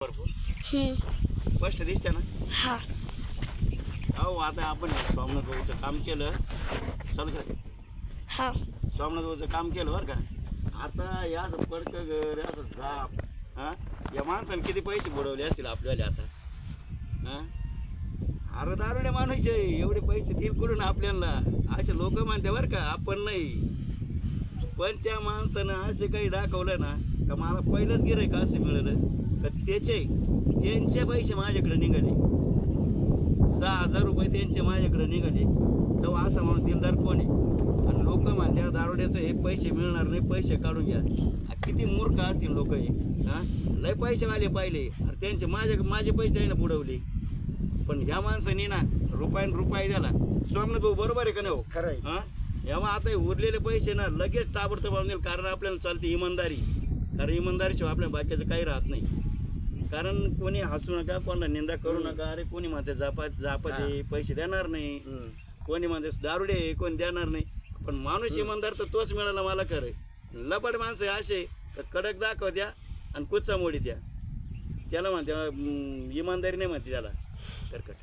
भरपूर हम्म. स्पष्ट दिसते ना. हा. अहो आता आपण सोमनाथ भाऊचं काम केलं चालू का. हा. सोमनाथ भाऊचं काम केलं बरं का. आता या पडकं घर असं झाप हां या माणसाने किती पैसे बुडवले असतील आपल्याला आता. हां अरे दारुड्या माणूस आहे, एवढे पैसे देईल कुठून आपल्याला. असे लोक म्हणते बरं का, आपण नाही. पण त्या माणसानं असं काही दाखवलं ना का मला पहिलंच गिऱ्हाईक असं मिळालं का त्यांचे पैसे माझ्याकडे निघाले. 6,000 रुपये त्यांचे माझ्याकडे निघाले. तेव्हा असं म्हणून दिलदार कोण आहे. आणि लोक म्हणत्या दारुड्याचं हे पैसे मिळणार नाही, पैसे काढून घ्या. किती मूर्ख असतील लोक हे. हां लय पैसेवाले पाहिले अरे त्यांचे माझे पैसे त्याने बुडवले. पण ह्या माणसाने ना रुपया द्याला. सोमनाथ भाऊ बरोबर आहे का नाही हो. खरं आहे. हां यामुळे आता उरलेले पैसे ना लगेच ताबडतोब आणून देईल. कारण आपल्याला चालते इमानदारी. कारण इमानदारीशिवाय आपल्या बाकीचं काही राहत नाही. कारण कोणी हसू नका, कोणाला निंदा करू नका. अरे कोणी म्हणते जापते पैसे देणार नाही, कोणी म्हणते दारुडे कोणी देणार नाही. पण माणूस इमानदार तर तोच मिळाला मला खरं. लपड माणसं असे कडक दाखव द्या आणि कुच्चा मोडी द्या. त्याला म्हणते इमानदारी नाही म्हणते त्याला. करकट.